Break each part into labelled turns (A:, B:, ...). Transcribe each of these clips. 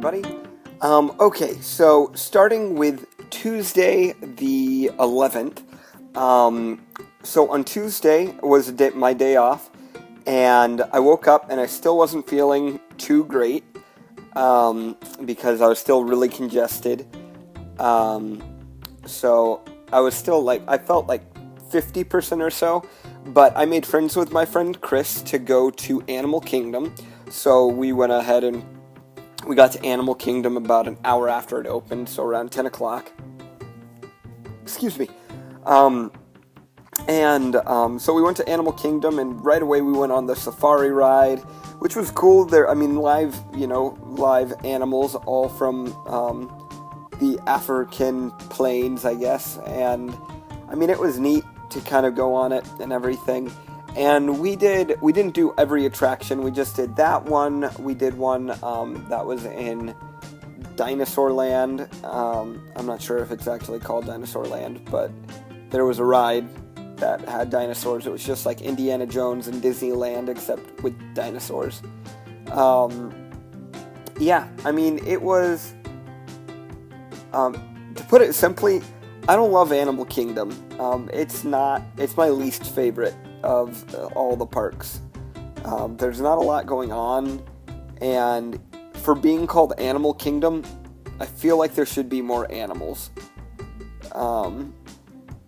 A: everybody. Okay, so starting with Tuesday the 11th. So on Tuesday was my day off, and I woke up and I still wasn't feeling too great because I was still really congested. So I was still I felt like 50% or so, but I made friends with my friend Chris to go to Animal Kingdom. So we went ahead and we got to Animal Kingdom about an hour after it opened, so around 10 o'clock. Excuse me. So we went to Animal Kingdom, and right away we went on the safari ride, which was cool. Live animals, all from the African plains, I guess, and it was neat to kind of go on it and everything. And we didn't do every attraction. We just did that one. We did one that was in Dinosaur Land. I'm not sure if it's actually called Dinosaur Land, but there was a ride that had dinosaurs. It was just like Indiana Jones and Disneyland, except with dinosaurs. It was, to put it simply, I don't love Animal Kingdom. It's my least favorite of all the parks. There's not a lot going on, and for being called Animal Kingdom, I feel like there should be more animals.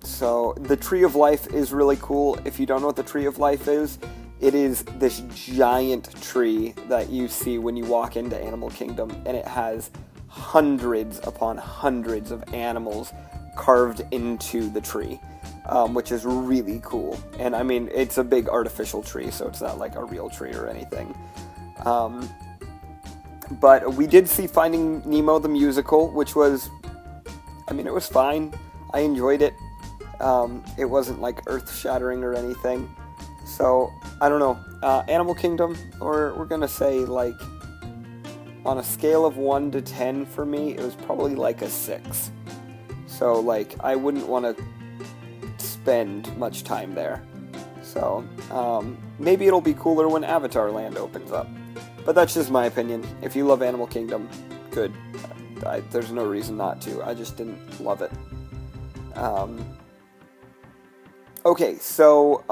A: So the Tree of Life is really cool. If you don't know what the Tree of Life is, it is this giant tree that you see when you walk into Animal Kingdom, and it has hundreds upon hundreds of animals carved into the tree, which is really cool. And it's a big artificial tree, so it's not like a real tree or anything. But we did see Finding Nemo the musical, which was, it was fine. I enjoyed it. It wasn't like earth-shattering or anything. So, I don't know. Animal Kingdom, or we're gonna say on a scale of 1 to 10 for me, it was probably like a 6. So, I wouldn't want to spend much time there. So, maybe it'll be cooler when Avatar Land opens up. But that's just my opinion. If you love Animal Kingdom, good. There's no reason not to. I just didn't love it. Okay, so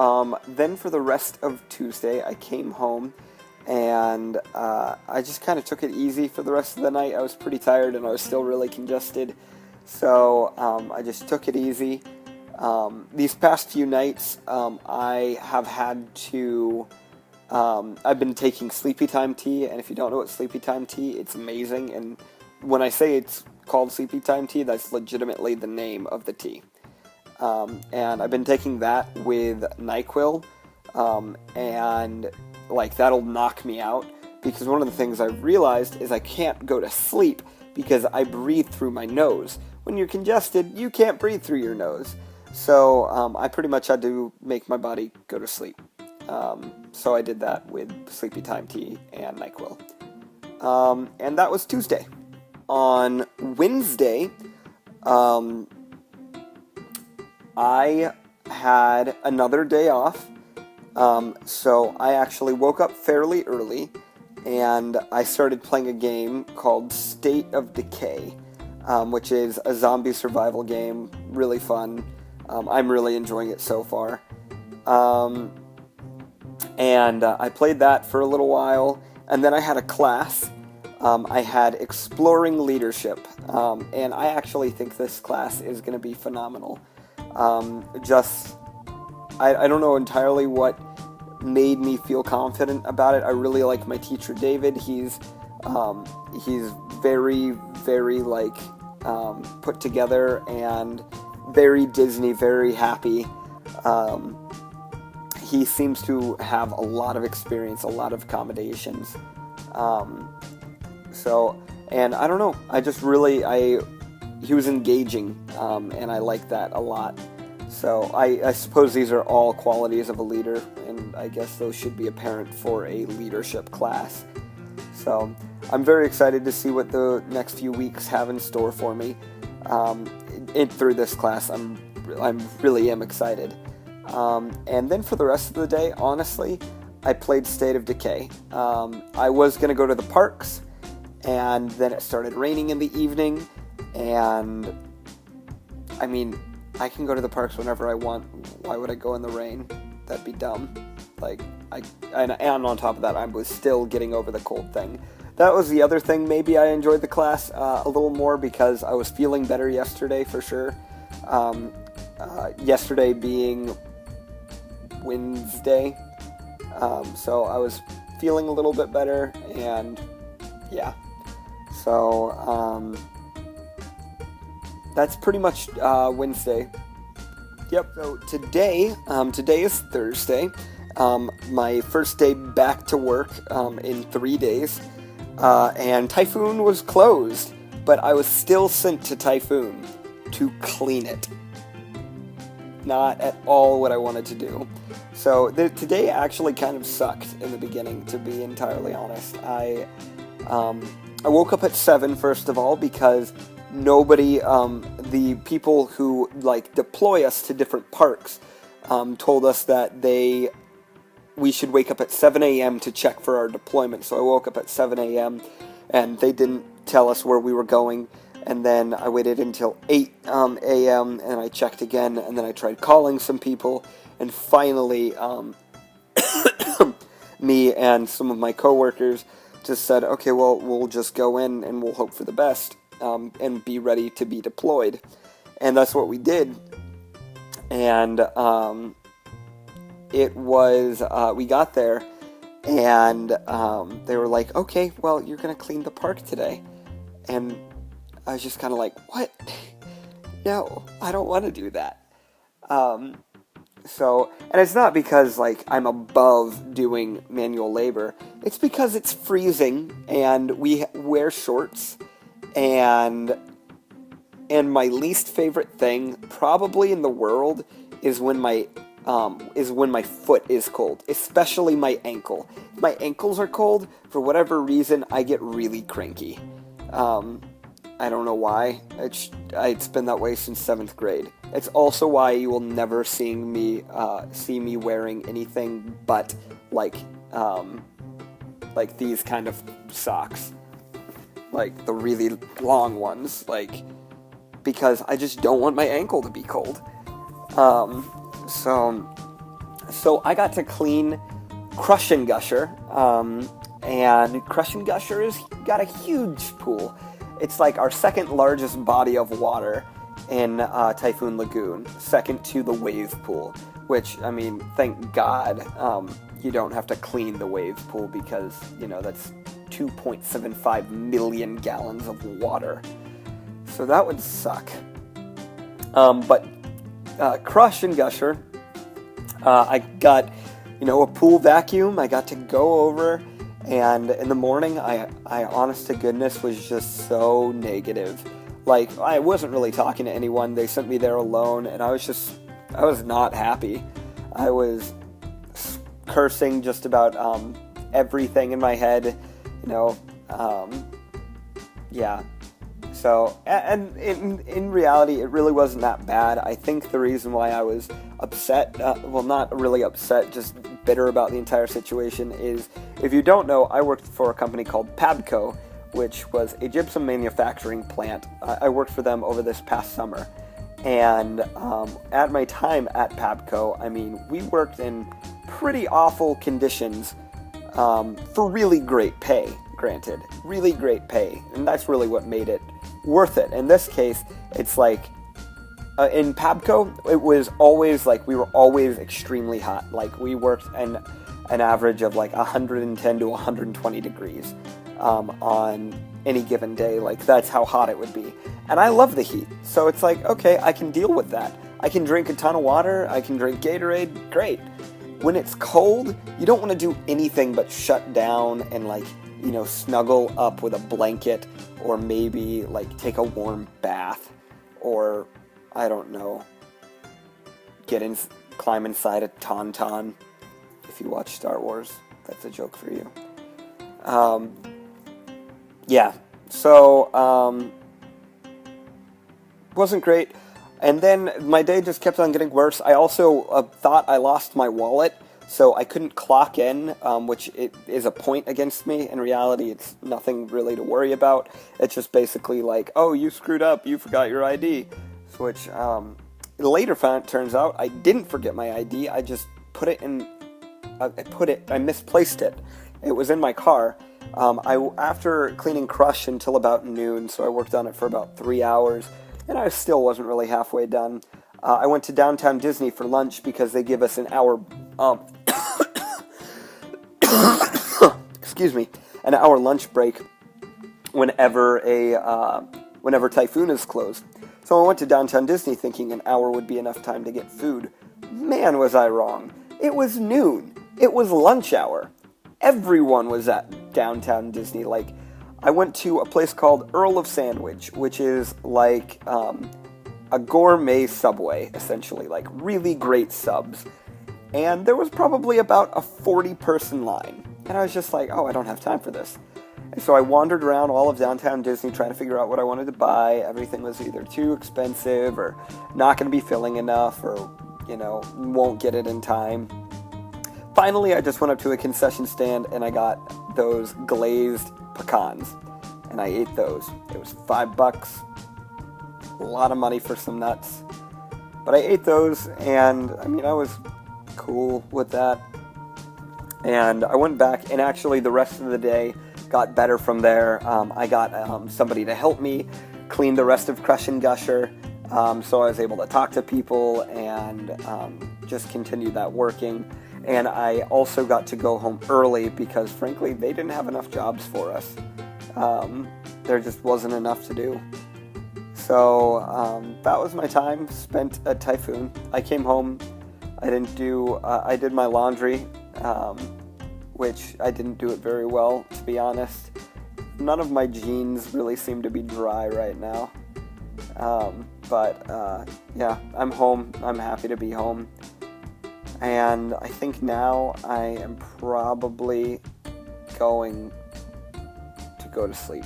A: then for the rest of Tuesday, I came home, and I just kind of took it easy for the rest of the night. I was pretty tired, and I was still really congested. So I just took it easy. These past few nights, I have had to... I've been taking Sleepy Time tea, and if you don't know what Sleepy Time tea, it's amazing. And when I say it's called Sleepy Time tea, that's legitimately the name of the tea. And I've been taking that with NyQuil, and that'll knock me out, because one of the things I've realized is I can't go to sleep because I breathe through my nose. When you're congested, you can't breathe through your nose. So I pretty much had to make my body go to sleep. So I did that with Sleepy Time tea and NyQuil. And that was Tuesday. On Wednesday, I had another day off. So I actually woke up fairly early, and I started playing a game called State of Decay, which is a zombie survival game. Really fun. I'm really enjoying it so far. And I played that for a little while, and then I had a class. I had Exploring Leadership, and I actually think this class is going to be phenomenal. I don't know entirely what made me feel confident about it. I really like my teacher, David. He's very, very put together and very Disney, very happy. He seems to have a lot of experience, a lot of accommodations. And I don't know, he was engaging, and I like that a lot. So I suppose these are all qualities of a leader, and I guess those should be apparent for a leadership class. So I'm very excited to see what the next few weeks have in store for me. Through this class, I'm really excited. And then for the rest of the day, honestly, I played State of Decay. I was going to go to the parks, and then it started raining in the evening, and I mean, I can go to the parks whenever I want. Why would I go in the rain? That'd be dumb. Like, and on top of that, I was still getting over the cold thing. That was the other thing. Maybe I enjoyed the class a little more because I was feeling better yesterday for sure. Yesterday being Wednesday, so I was feeling a little bit better, and yeah. So that's pretty much Wednesday. Yep. So today is Thursday. My first day back to work in 3 days. And Typhoon was closed, but I was still sent to Typhoon to clean it. Not at all what I wanted to do. So today actually kind of sucked in the beginning, to be entirely honest. I woke up at 7, first of all, because nobody, the people who deploy us to different parks, told us that we should wake up at 7 a.m. to check for our deployment. So I woke up at 7 a.m. and they didn't tell us where we were going. And then I waited until 8 a.m. and I checked again. And then I tried calling some people. And finally, me and some of my coworkers just said, okay, well, we'll just go in and we'll hope for the best and be ready to be deployed. And that's what we did. And it was, we got there, and they were like, okay, well, you're going to clean the park today. And I was just kind of like, what? No, I don't want to do that. So, and it's not because, I'm above doing manual labor. It's because it's freezing, and we wear shorts, and my least favorite thing, probably in the world, is when my foot is cold, especially my ankle. If my ankles are cold, for whatever reason, I get really cranky. I don't know why. It's been that way since 7th grade. It's also why you will never see me wearing anything but these kind of socks, like the really long ones, because I just don't want my ankle to be cold. So I got to clean Crush and Gusher, and Crush and Gusher has got a huge pool. It's like our second largest body of water in Typhoon Lagoon, second to the wave pool, which, I mean, thank God you don't have to clean the wave pool because, that's 2.75 million gallons of water. So that would suck. But Crush and Gusher, I got, a pool vacuum. I got to go over, and in the morning, I honest to goodness, was just so negative. I wasn't really talking to anyone. They sent me there alone, and I was not happy. I was cursing just about everything in my head, yeah. So, and in reality, it really wasn't that bad. I think the reason why I was upset, not really upset, just bitter about the entire situation is, if you don't know, I worked for a company called Pabco, which was a gypsum manufacturing plant. I worked for them over this past summer. And at my time at Pabco, I mean, we worked in pretty awful conditions for really great pay, granted. Really great pay. And that's really what made it worth it. In this case, it's in Pabco, it was always we were always extremely hot. We worked an average of 110 to 120 degrees on any given day. That's how hot it would be. And I love the heat. So it's okay, I can deal with that. I can drink a ton of water. I can drink Gatorade. Great. When it's cold, you don't want to do anything but shut down and snuggle up with a blanket, or maybe take a warm bath, or I don't know, climb inside a tauntaun. If you watch Star Wars, that's a joke for you. Yeah, so wasn't great. And then my day just kept on getting worse. I also thought I lost my wallet, so I couldn't clock in, which it is a point against me. In reality, it's nothing really to worry about. It's just basically like, oh, you screwed up, you forgot your ID, which later turns out I didn't forget my ID. I just put it in. I misplaced it. It was in my car. After cleaning Crush until about noon, so I worked on it for about 3 hours, and I still wasn't really halfway done. I went to Downtown Disney for lunch because they give us an hour, excuse me, an hour lunch break whenever whenever Typhoon is closed. So I went to Downtown Disney thinking an hour would be enough time to get food. Man, was I wrong. It was noon. It was lunch hour. Everyone was at Downtown Disney. Like, I went to a place called Earl of Sandwich, which is like a gourmet Subway, essentially, like really great subs. And there was probably about a 40-person line. And I was just like, oh, I don't have time for this. And so I wandered around all of Downtown Disney trying to figure out what I wanted to buy. Everything was either too expensive or not going to be filling enough or, won't get it in time. Finally, I just went up to a concession stand and I got those glazed pecans. And I ate those. It was $5. A lot of money for some nuts. But I ate those and, I was cool with that. And I went back and actually the rest of the day got better from there. I got somebody to help me clean the rest of Crush and Gusher. So I was able to talk to people and just continue that working. And I also got to go home early because, frankly, they didn't have enough jobs for us. There just wasn't enough to do. So that was my time spent at Typhoon. I came home. I did my laundry, which I didn't do it very well, to be honest. None of my jeans really seem to be dry right now. But yeah, I'm home. I'm happy to be home. And I think now I am probably going to go to sleep.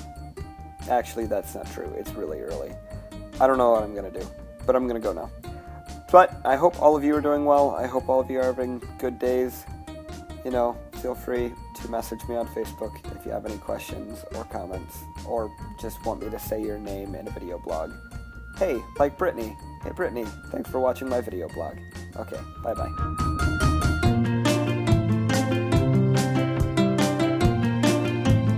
A: Actually, that's not true. It's really early. I don't know what I'm going to do, but I'm going to go now. But I hope all of you are doing well. I hope all of you are having good days. Feel free to message me on Facebook if you have any questions or comments or just want me to say your name in a video blog. Hey, like Brittany. Hey, Brittany, thanks for watching my video blog. Okay, bye-bye.